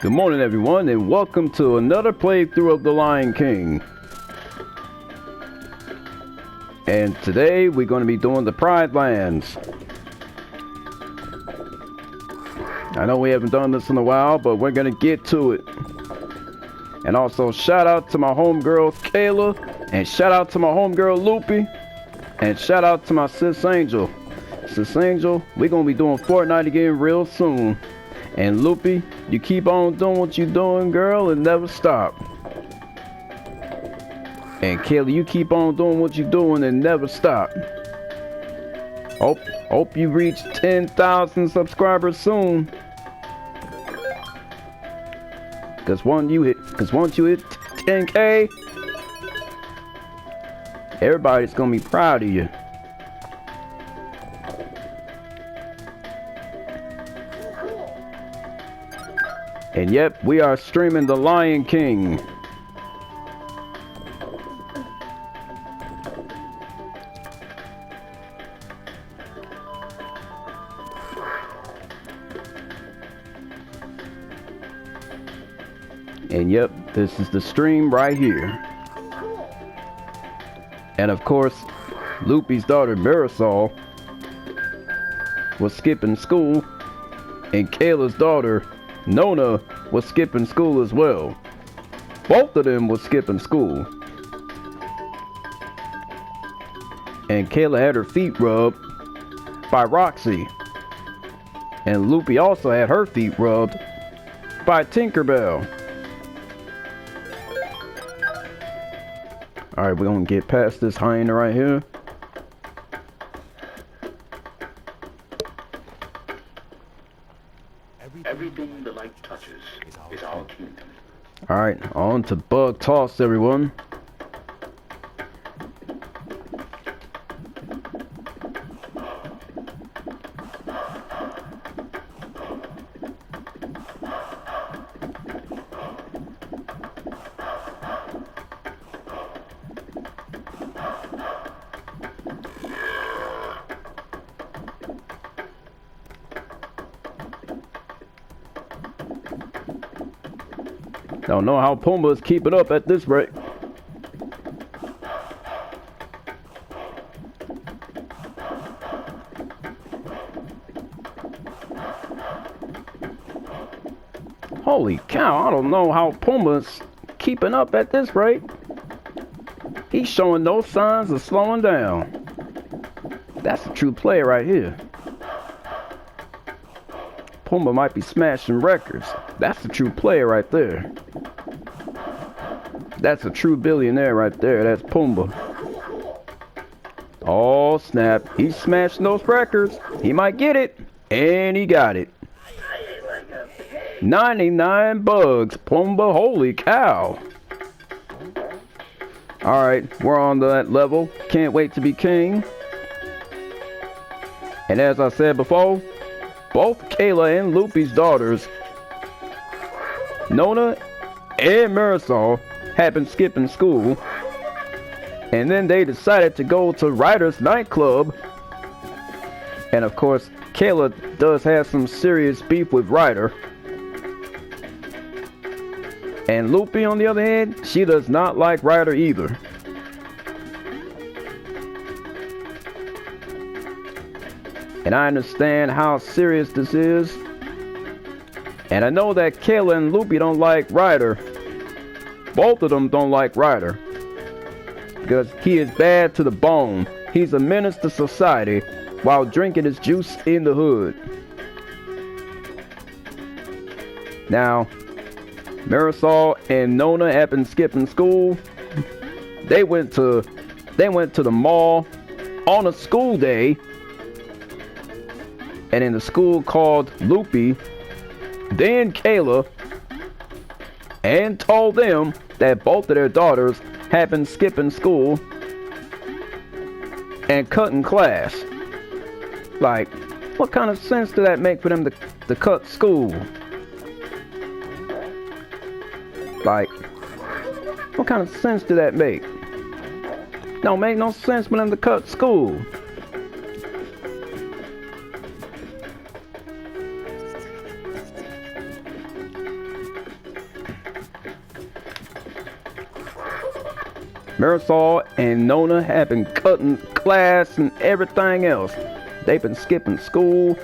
Good morning, everyone, and welcome to another playthrough of The Lion King. And today we're going to be doing the Pride Lands. I know we haven't done this in a while, but we're going to get to it. And also shout out to my homegirl Kayla, and shout out to my homegirl Loopy, and shout out to my sis Angel. Sis Angel, we're going to be doing Fortnite again real soon. And Loopy, you keep on doing what you're doing, girl, and never stop. And Kayla, you keep on doing what you're doing and never stop. Hope you reach 10,000 subscribers soon. Cause once you hit 10K, everybody's gonna be proud of you. And yep, we are streaming The Lion King. And yep, this is the stream right here. And of course, Loopy's daughter Marisol was skipping school, and Kayla's daughter Nona was skipping school as well. Both of them was skipping school. And Kayla had her feet rubbed by Roxy. And Loopy also had her feet rubbed by Tinkerbell. Alright, we're gonna get past this hyena right here. Everything the light touches is our kingdom. Alright, on to Bug Toss, everyone. Don't know how Pumbaa's keeping up at this rate. Holy cow, I don't know how Pumbaa's keeping up at this rate. He's showing no signs of slowing down. That's a true player right here. Pumbaa might be smashing records. That's a true player right there. That's a true billionaire right there. That's Pumbaa. Oh snap, he's smashing those records. He might get it. And he got it. 99 bugs. Pumbaa, holy cow. Alright, we're on that level. Can't wait to be king. And as I said before, both Kayla and Loopy's daughters, Nona and Marisol, had been skipping school, and then they decided to go to Ryder's nightclub. And of course, Kayla does have some serious beef with Ryder. And Loopy, on the other hand, she does not like Ryder either. And I understand how serious this is. And I know that Kayla and Loopy don't like Ryder. Both of them don't like Ryder. Because he is bad to the bone. He's a menace to society while drinking his juice in the hood. Now, Marisol and Nona have been skipping school. They went to the mall on a school day. And in the school called Loopy, then Kayla, and told them that both of their daughters had been skipping school and cutting class. Like, what kind of sense did that make for them to cut school? Like, what kind of sense did that make? Don't make no sense for them to cut school. Marisol and Nona have been cutting class and everything else. They've been skipping school,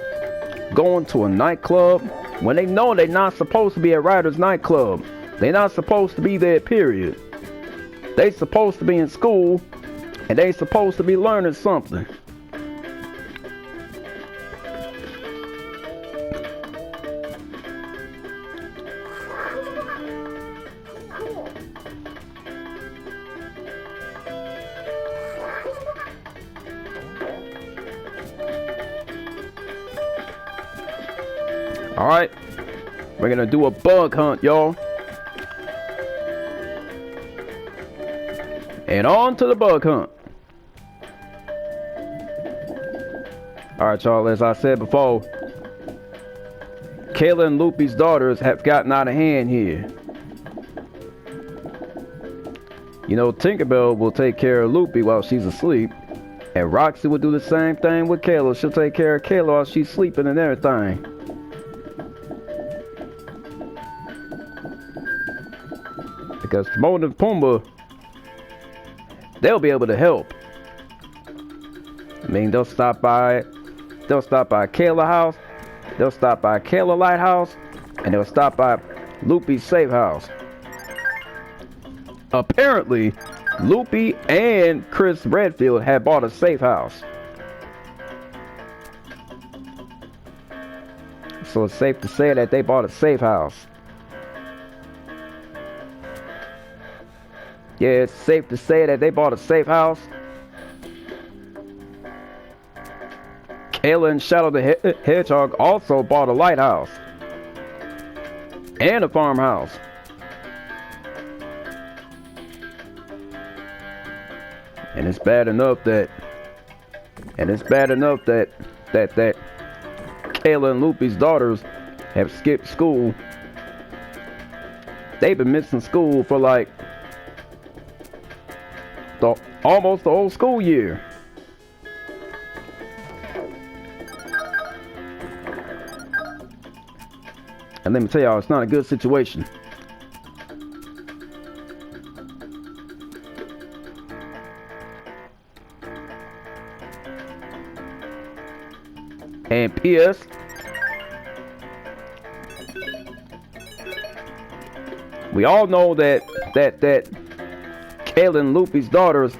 going to a nightclub, when they know they're not supposed to be at Ryder's nightclub. They're not supposed to be there, period. They supposed to be in school, and they supposed to be learning something. Alright, we're gonna do a bug hunt, y'all. And on to the bug hunt. Alright, y'all, as I said before, Kayla and Loopy's daughters have gotten out of hand here. You know, Tinkerbell will take care of Loopy while she's asleep. And Roxy will do the same thing with Kayla. She'll take care of Kayla while she's sleeping and everything. Because Timon and Pumbaa, they'll be able to help. I mean, they'll stop by Kayla house, they'll stop by Kayla Lighthouse, and they'll stop by Loopy's safe house. Apparently, Loopy and Chris Redfield had bought a safe house. So it's safe to say that they bought a safe house. Yeah, it's safe to say that they bought a safe house. Kayla and Shadow the Hedgehog also bought a lighthouse. And a farmhouse. And it's bad enough that Kayla and Loopy's daughters have skipped school. They've been missing school for like almost the whole school year. And let me tell y'all, it's not a good situation. And P.S. we all know that Kayla and Loopy's daughters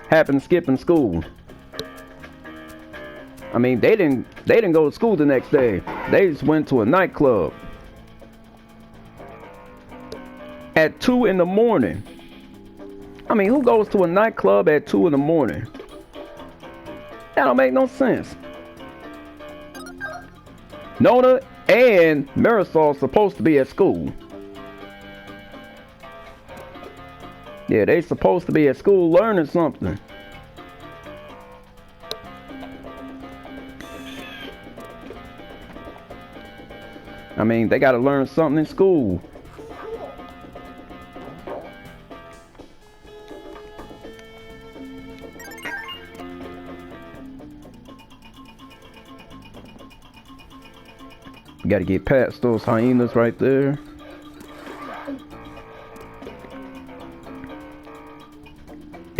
have been skipping school. I mean, they didn't go to school the next day. They just went to a nightclub at 2 in the morning. I mean, who goes to a nightclub at 2 in the morning? That don't make no sense. Nona and Marisol are supposed to be at school. Yeah, they supposed to be at school learning something. I mean, they gotta learn something in school. Gotta get past those hyenas right there.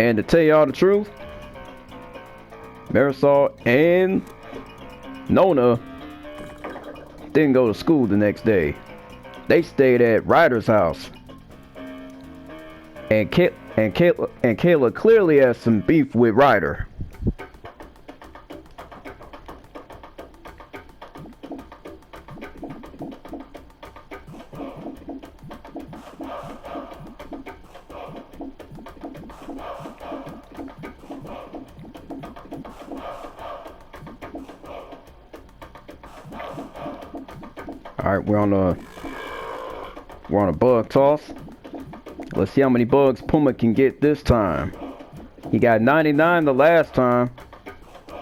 And to tell y'all the truth, Marisol and Nona didn't go to school the next day. They stayed at Ryder's house. And Kayla clearly has some beef with Ryder. Alright, we're on a bug toss. Let's see how many bugs Pumbaa can get this time. He got 99 the last time,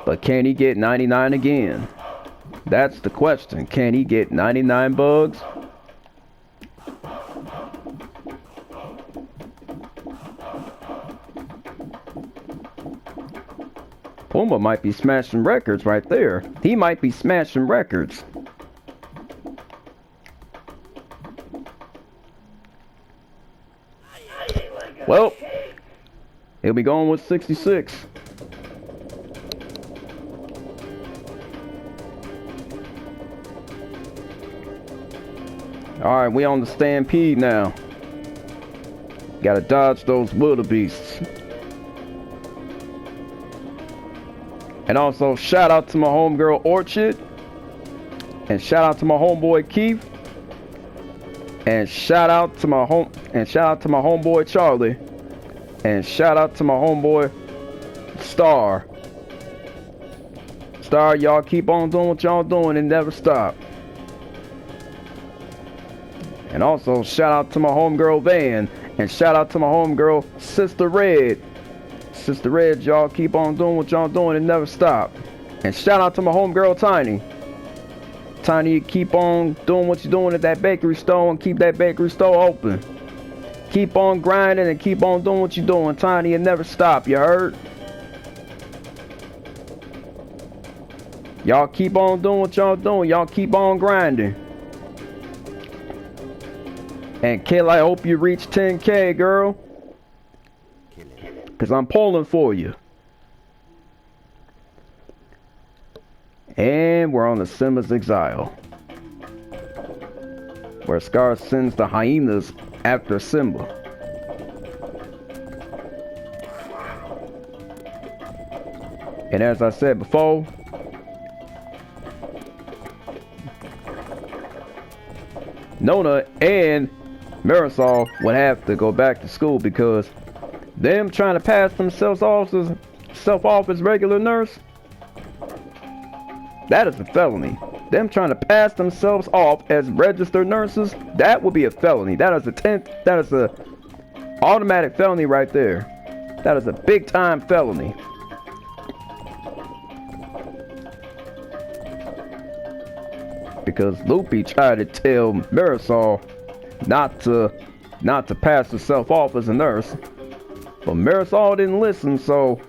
but can he get 99 again? That's the question. Can he get 99 bugs? Pumbaa might be smashing records right there. He might be smashing records. Well, He'll be going with 66. Alright, we on the Stampede now. Gotta dodge those wildebeests. And also, shout out to my homegirl Orchid. And shout out to my homeboy Keith. And shout out to my homeboy Charlie. And shout out to my homeboy Star. Star, y'all keep on doing what y'all doing and never stop. And also shout out to my homegirl Van. And shout out to my homegirl Sister Red. Sister Red, y'all keep on doing what y'all doing and never stop. And shout out to my homegirl Tiny. Tiny, you keep on doing what you're doing at that bakery store and keep that bakery store open. Keep on grinding and keep on doing what you're doing, Tiny, and never stop, you heard? Y'all keep on doing what y'all doing. Y'all keep on grinding. And Kayla, I hope you reach 10K, girl. Because I'm pulling for you. And we're on the Simba's Exile. Where Scar sends the hyenas after Simba. And as I said before, Nona and Marisol would have to go back to school because them trying to pass themselves off as regular nurse, that is a felony. Them trying to pass themselves off as registered nurses, that would be a felony. That is a automatic felony right there. That is a big time felony. Because Loopy tried to tell Marisol not to pass herself off as a nurse. But Marisol didn't listen, so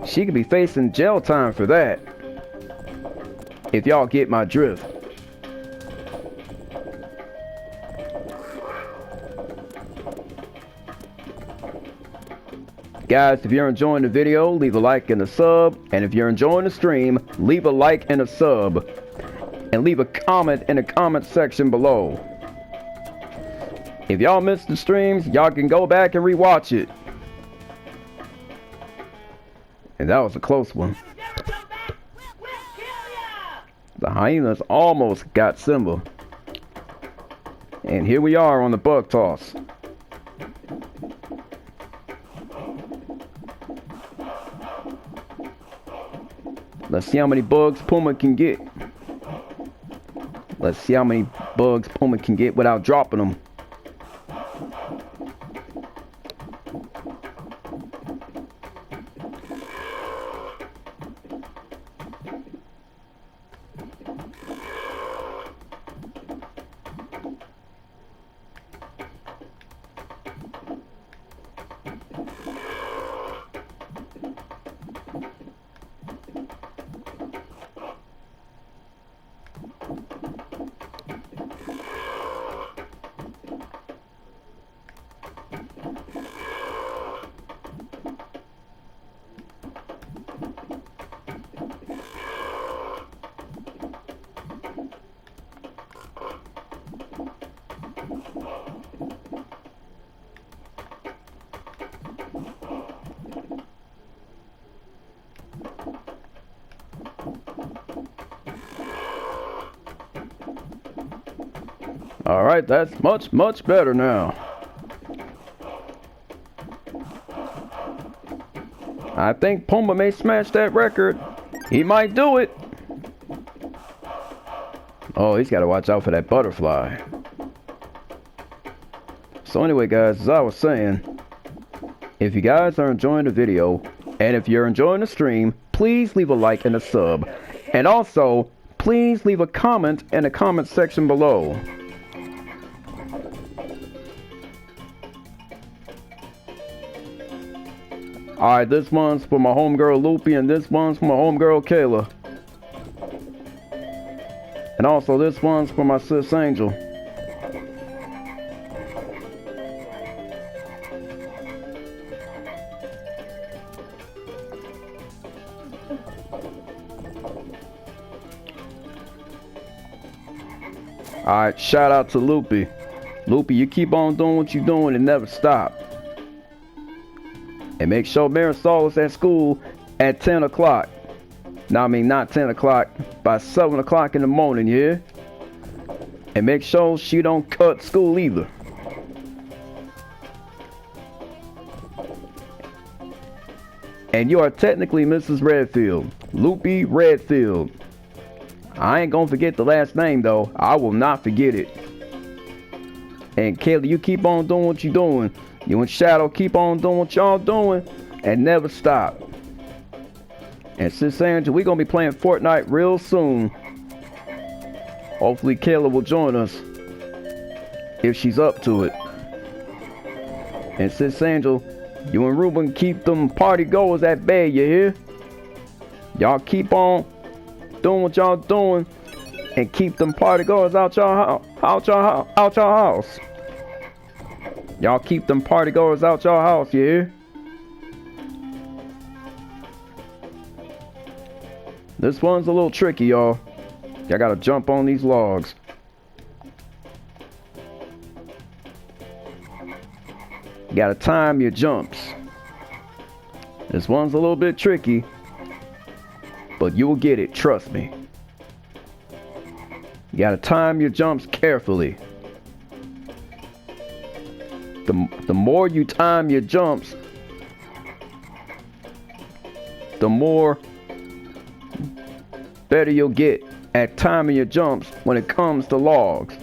she could be facing jail time for that. If y'all get my drift. Guys, if you're enjoying the video, leave a like and a sub. And if you're enjoying the stream, leave a like and a sub. And leave a comment in the comment section below. If y'all missed the streams, y'all can go back and rewatch it. And that was a close one. The hyenas almost got Simba. And here we are on the bug toss. Let's see how many bugs Puma can get. Let's see how many bugs Puma can get without dropping them. Alright, that's much better now. I think Puma may smash that record. He might do it. Oh, he's got to watch out for that butterfly. So anyway, guys, as I was saying, if you guys are enjoying the video, and if you're enjoying the stream, please leave a like and a sub. And also, please leave a comment in the comment section below. Alright, this one's for my homegirl Loopy, and this one's for my homegirl Kayla. And also this one's for my sis Angel. Alright, shout out to Loopy. Loopy, you keep on doing what you're doing and never stop. And make sure Marisol is at school at 10 o'clock. Now, I mean, not 10 o'clock, by 7 o'clock in the morning, yeah? And make sure she don't cut school either. And you are technically Mrs. Redfield. Loopy Redfield. I ain't gonna forget the last name, though. I will not forget it. And Kayla, you keep on doing what you're doing. You and Shadow keep on doing what y'all doing. And never stop. And Sis Angela, we're gonna be playing Fortnite real soon. Hopefully Kayla will join us. If she's up to it. And Sis Angela, you and Ruben keep them party goers at bay, you hear? Y'all keep on doing what y'all doing and keep them party goers out y'all house. Y'all keep them party goers out y'all house, you hear? This one's a little tricky, y'all. Y'all gotta jump on these logs. You gotta time your jumps. This one's a little bit tricky, but you will get it, trust me. You gotta time your jumps carefully. The more you time your jumps, the more better you'll get at timing your jumps when it comes to logs.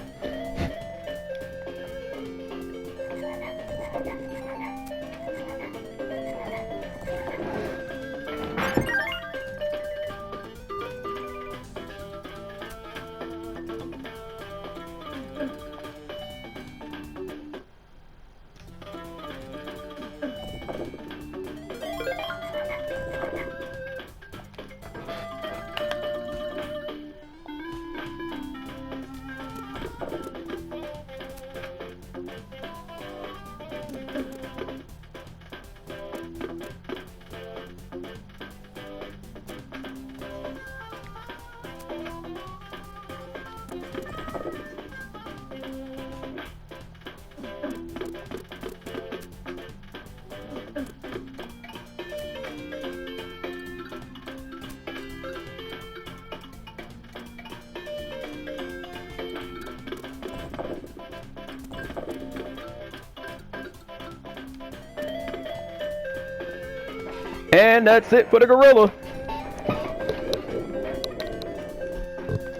And that's it for the gorilla.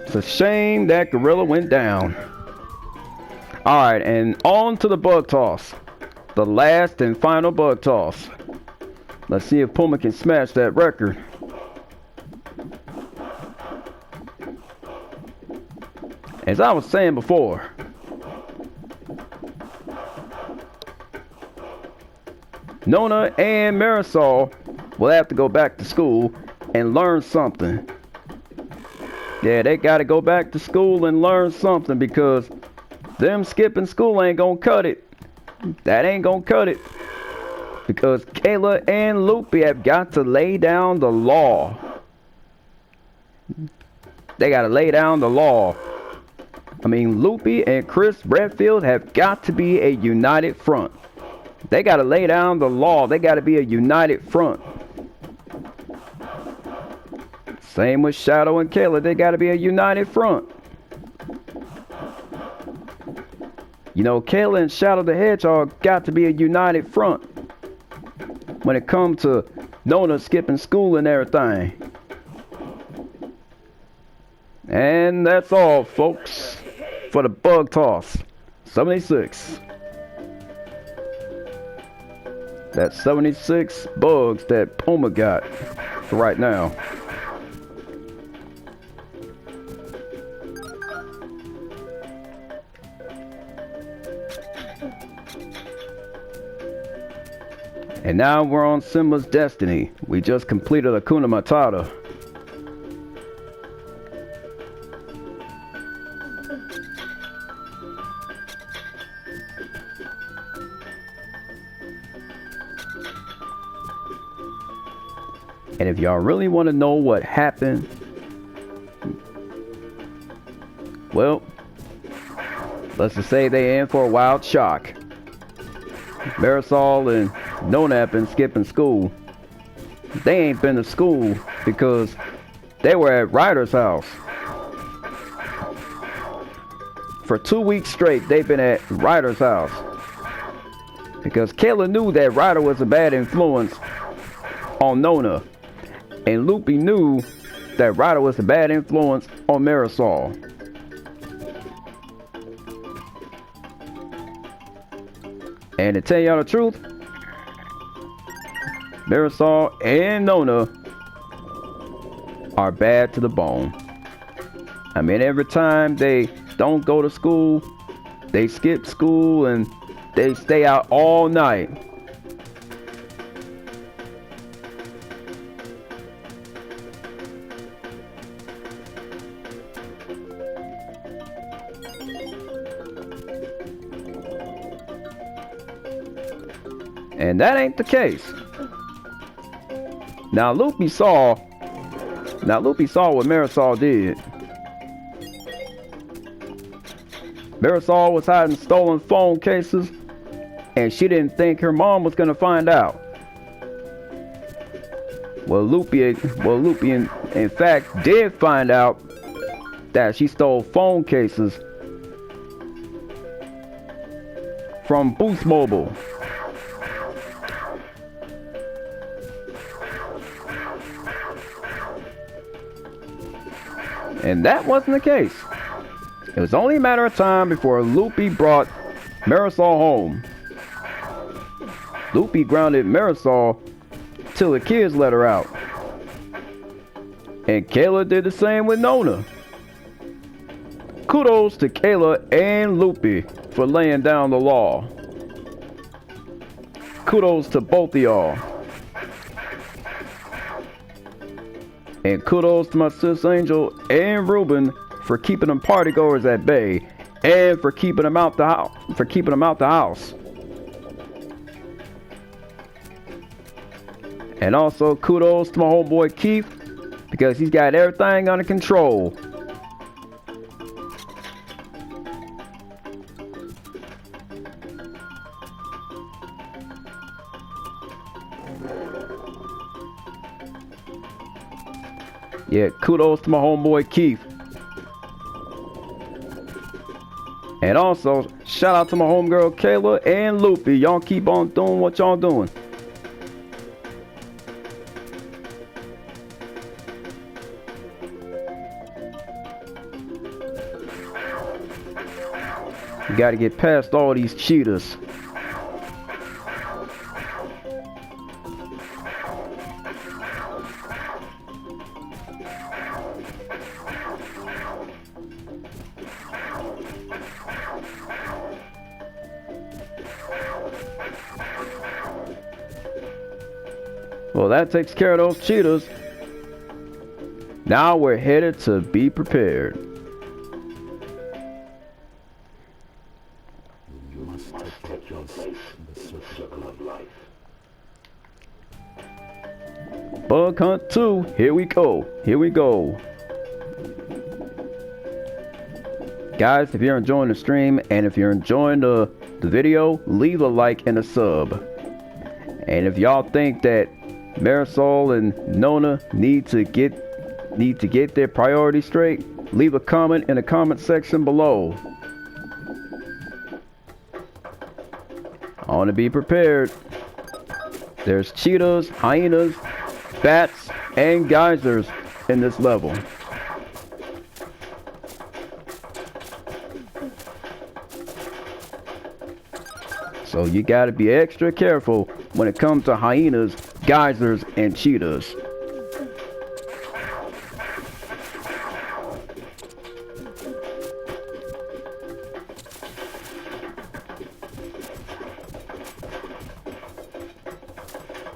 It's a shame that gorilla went down. Alright, and on to the bug toss. The last and final bug toss. Let's see if Puma can smash that record. As I was saying before, Nona and Marisol will have to go back to school and learn something. Yeah, they gotta go back to school and learn something because them skipping school ain't gonna cut it. That ain't gonna cut it. Because Kayla and Loopy have got to lay down the law. They gotta lay down the law. I mean, Loopy and Chris Redfield have got to be a united front. They gotta lay down the law. They gotta be a united front. Same with Shadow and Kayla. They gotta be a united front. You know, Kayla and Shadow the Hedgehog got to be a united front when it comes to Nona skipping school and everything. And that's all, folks, for the bug toss. 76. That's 76 bugs that Puma got for right now. And now we're on Simba's destiny. We just completed Hakuna Matata. And if y'all really want to know what happened, well, let's just say they in for a wild shock. Marisol and Nona have been skipping school. They ain't been to school because they were at Ryder's house. For 2 weeks straight, they've been at Ryder's house. Because Kayla knew that Ryder was a bad influence on Nona. And Loopy knew that Ryder was a bad influence on Marisol. And to tell y'all the truth, Marisol and Nona are bad to the bone. I mean, every time they don't go to school, they skip school and they stay out all night. And that ain't the case. Now Loopy saw what Marisol did. Marisol was hiding stolen phone cases, and she didn't think her mom was gonna find out. Well, Loopy in fact did find out that she stole phone cases from Boost Mobile. And that wasn't the case. It was only a matter of time before Loopy brought Marisol home. Loopy grounded Marisol till the kids let her out. And Kayla did the same with Nona. Kudos to Kayla and Loopy for laying down the law. Kudos to both of y'all. And kudos to my sis Angel and Ruben for keeping them partygoers at bay and for keeping them out the house. And also kudos to my homeboy Keith because he's got everything under control. Yeah, kudos to my homeboy Keith. And also, shout out to my homegirl Kayla and Loopy. Y'all keep on doing what y'all doing. You gotta get past all these cheaters. Well, that takes care of those cheaters. Now we're headed to Be Prepared. You must take your place in the circle of life. Bug Hunt 2, here we go. Here we go. Guys, if you're enjoying the stream and if you're enjoying the video, leave a like and a sub. And if y'all think that Marisol and Nona need to get their priorities straight, leave a comment in the comment section below. I want to be prepared. There's cheetahs, hyenas, bats, and geysers in this level. So you gotta be extra careful when it comes to hyenas, geysers, and cheetahs.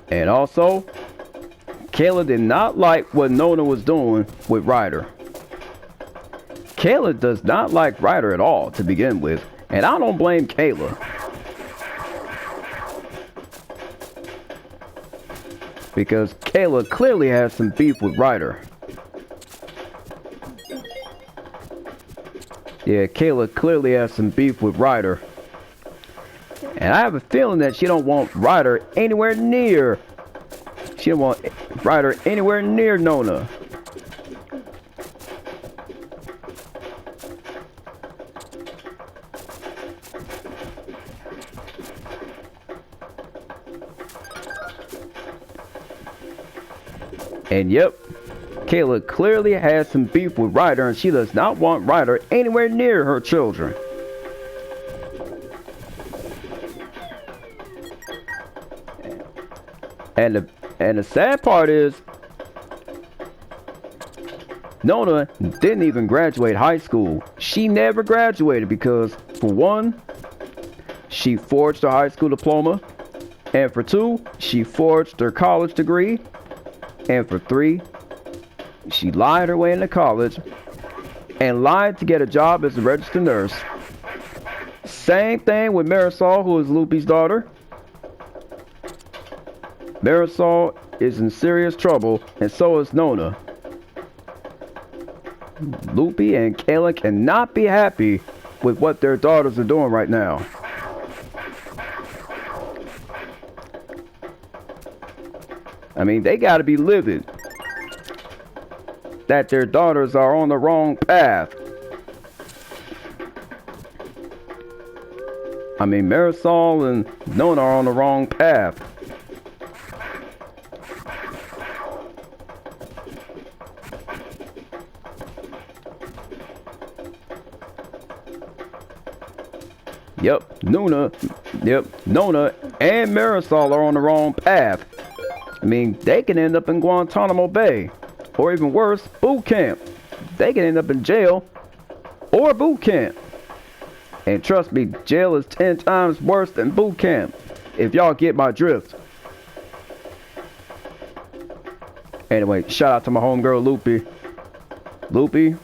And also, Kayla did not like what Nona was doing with Ryder. Kayla does not like Ryder at all to begin with, and I don't blame Kayla. Because Kayla clearly has some beef with Ryder. Yeah, Kayla clearly has some beef with Ryder. And I have a feeling that she don't want Ryder anywhere near. She don't want Ryder anywhere near Nona. And yep, Kayla clearly has some beef with Ryder, and she does not want Ryder anywhere near her children. And the sad part is, Nona didn't even graduate high school. She never graduated because, for one, she forged her high school diploma, and for two, she forged her college degree, and for three, she lied her way into college and lied to get a job as a registered nurse. Same thing with Marisol, who is Lupe's daughter. Marisol is in serious trouble, and so is Nona. Lupe and Kayla cannot be happy with what their daughters are doing right now. I mean, they gotta be livid that their daughters are on the wrong path. I mean, Marisol and Nona are on the wrong path. Yep, Nona and Marisol are on the wrong path. I mean, they can end up in Guantanamo Bay, or even worse, boot camp. They can end up in jail or boot camp. And trust me, jail is 10 times worse than boot camp, if y'all get my drift. Anyway, shout out to my homegirl Lupe. Lupe,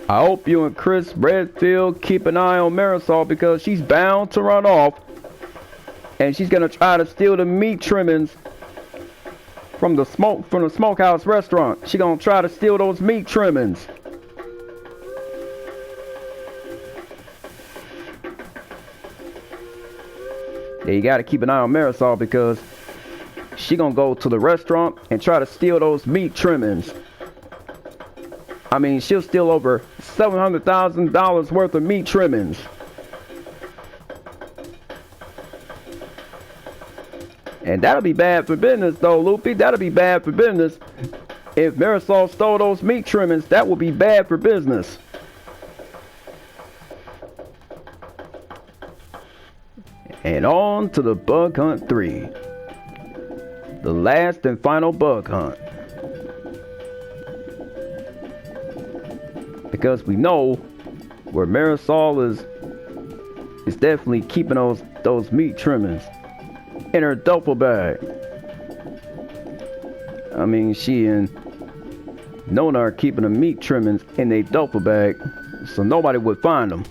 I hope you and Chris Redfield keep an eye on Marisol, because she's bound to run off, and she's gonna try to steal the meat trimmings from the smokehouse restaurant. She gonna try to steal those meat trimmings. Yeah, you gotta keep an eye on Marisol, because she gonna go to the restaurant and try to steal those meat trimmings. I mean, she'll steal over $700,000 worth of meat trimmings. And that'll be bad for business, though, Lupe. That'll be bad for business. If Marisol stole those meat trimmings, that would be bad for business. And on to the Bug Hunt 3. The last and final bug hunt. Because we know where Marisol is definitely keeping those meat trimmings in her duffel bag. I mean, she and Nona are keeping the meat trimmings in their duffel bag, so nobody would find them.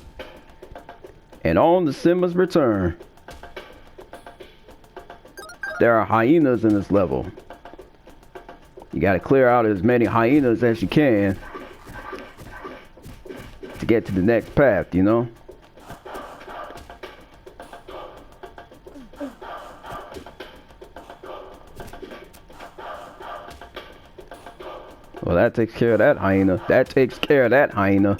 And on to Simba's return. There are hyenas in this level. You gotta clear out as many hyenas as you can to get to the next path, you know? Well, that takes care of that hyena. That takes care of that hyena.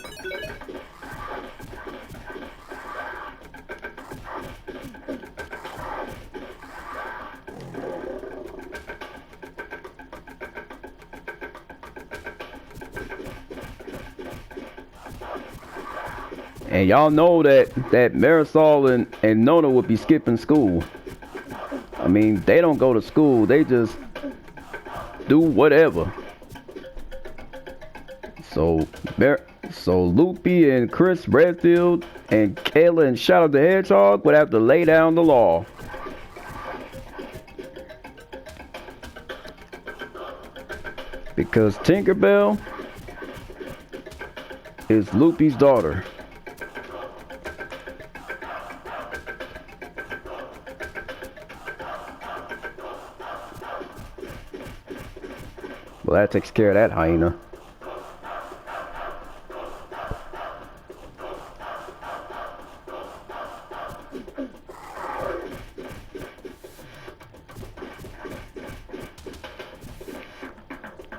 And y'all know that Marisol and Nona would be skipping school. I mean, they don't go to school. They just do whatever. So Lupe and Chris Redfield and Kayla and Shadow the Hedgehog would have to lay down the law. Because Tinkerbell is Lupe's daughter. Well, that takes care of that hyena.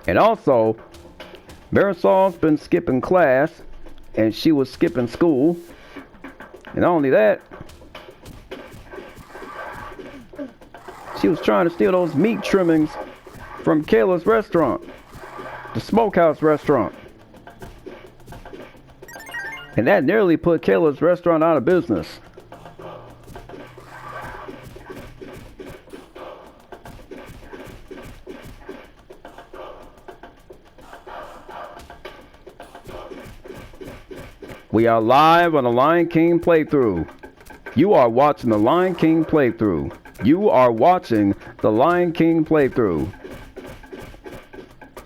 And also, Marisol's been skipping class, and she was skipping school. And not only that, she was trying to steal those meat trimmings from Kayla's restaurant, the smokehouse restaurant. And that nearly put Kayla's restaurant out of business. We are live on the Lion King playthrough. You are watching the Lion King playthrough. You are watching the Lion King playthrough.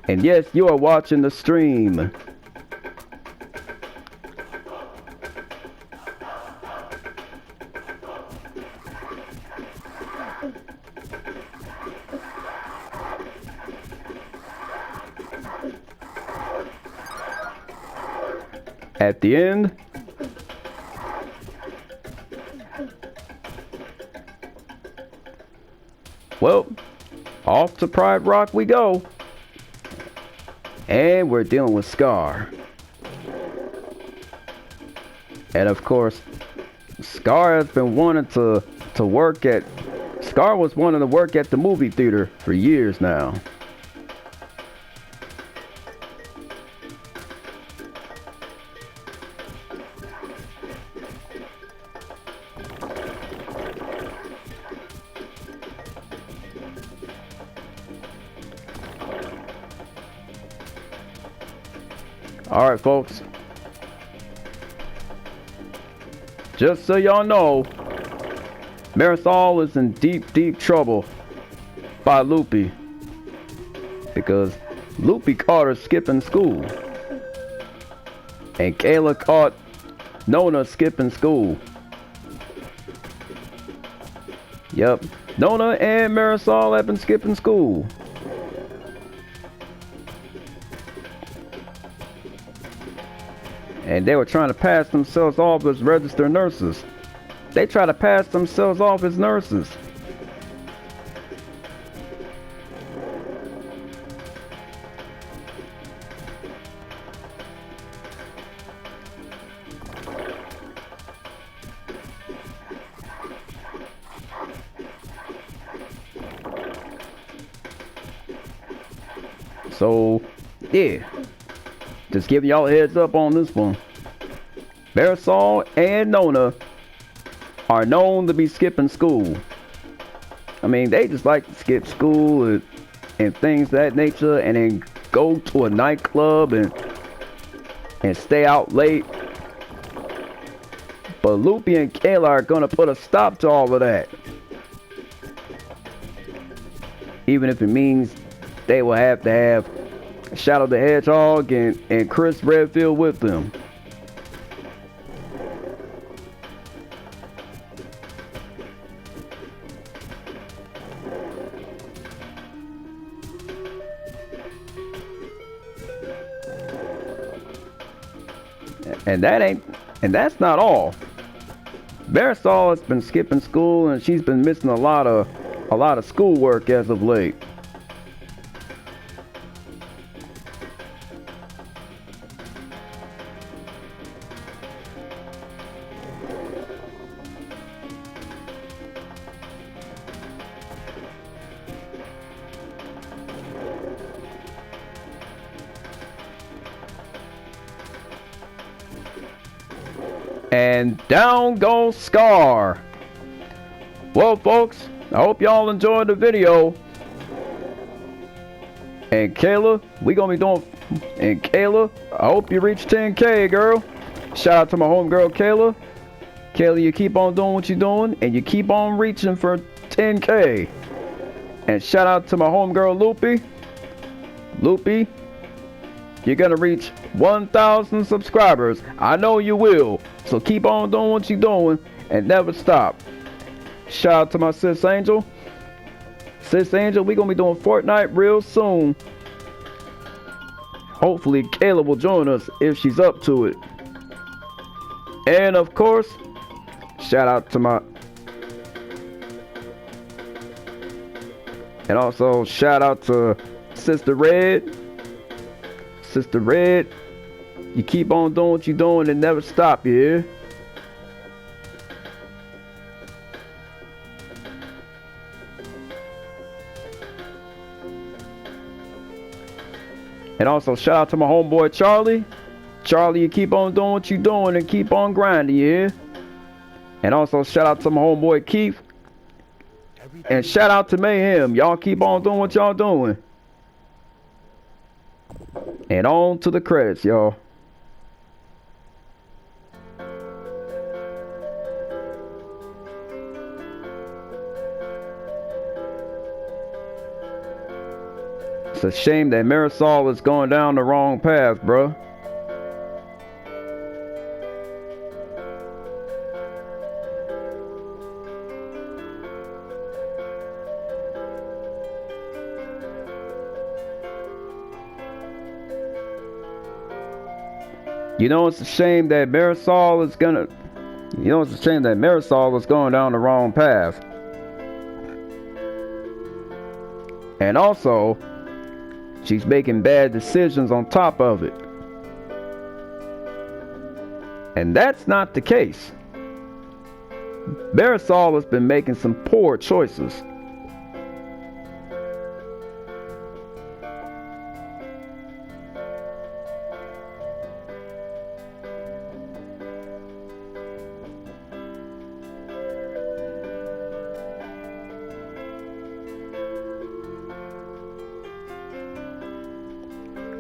And yes, you are watching the stream. At the end, well, off to Pride Rock we go. And we're dealing with Scar. And of course, Scar has been wanting to work at... Scar was wanting to work at the movie theater for years now. Alright, folks. Just so y'all know, Marisol is in deep, deep trouble by Loopy. Because Loopy caught her skipping school. And Kayla caught Nona skipping school. Yep. Nona and Marisol have been skipping school. And they were trying to pass themselves off as registered nurses. They try to pass themselves off as nurses. So, yeah. Just giving y'all a heads up on this one. Marisol and Nona are known to be skipping school. I mean, they just like to skip school and things of that nature, and then go to a nightclub and stay out late. But Loopy and Kayla are gonna put a stop to all of that. Even if it means they will have to have Shadow the Hedgehog and Chris Redfield with them. And that's not all. Marisol has been skipping school, and she's been missing a lot of schoolwork as of late. And down goes Scar. Well, folks, I hope y'all enjoyed the video. And Kayla, we gonna be doing... And Kayla, I hope you reach 10K, girl. Shout out to my homegirl, Kayla. Kayla, you keep on doing what you're doing, and you keep on reaching for 10K. And shout out to my homegirl, Loopy. Loopy, you're gonna reach 1,000 subscribers. I know you will. So keep on doing what you're doing and never stop. Shout out to my sis Angel. Sis Angel, we're gonna be doing Fortnite real soon. Hopefully Kayla will join us if she's up to it. And of course, shout out to my... And also shout out to Sister Red. Sister Red, you keep on doing what you're doing and never stop, you hear? And also shout out to my homeboy Charlie. Charlie, you keep on doing what you're doing and keep on grinding, you hear? And also shout out to my homeboy Keith. And shout out to Mayhem. Y'all keep on doing what y'all doing. And on to the credits, y'all. It's a shame that Marisol is going down the wrong path, bruh. You know it's a shame that Marisol is gonna... You know it's a shame that Marisol is going down the wrong path. And also, she's making bad decisions on top of it. And that's not the case. Marisol has been making some poor choices.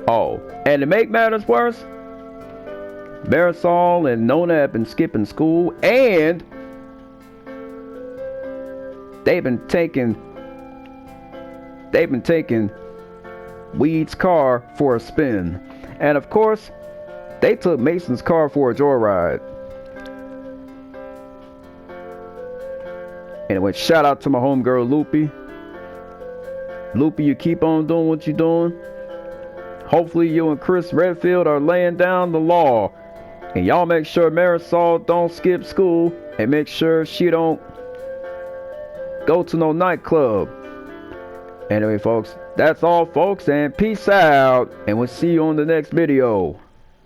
Oh, and to make matters worse, Marisol and Nona have been skipping school, and they've been taking Weed's car for a spin. And of course, they took Mason's car for a joyride. Anyway, shout out to my homegirl Loopy. Loopy, you keep on doing what you're doing. Hopefully you and Chris Redfield are laying down the law. And y'all make sure Marisol don't skip school. And make sure she don't go to no nightclub. Anyway, folks, that's all, folks. And peace out. And we'll see you on the next video.